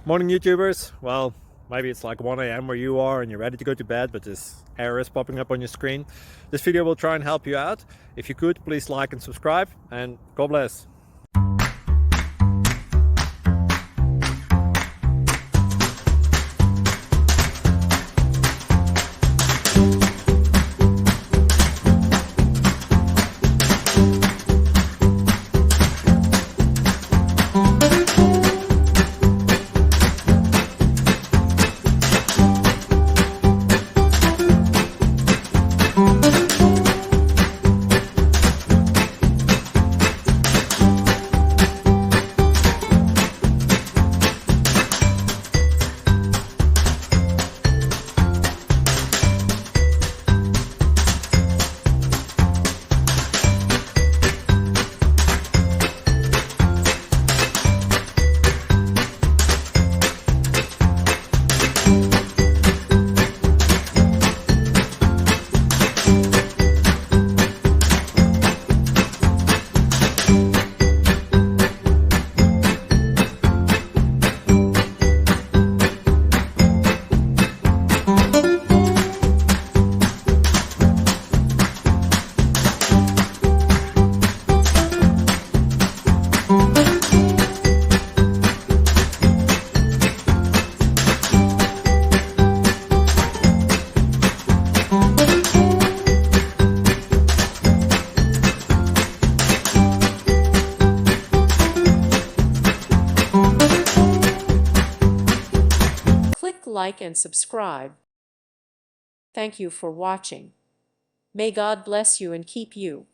Morning YouTubers. Well, maybe it's like 1 a.m. where you are and you're ready to go to bed, but this error is popping up on your screen. This video will try and help you out. If you could, please like and subscribe, and God bless. Like and subscribe. Thank you for watching. May God bless you and keep you.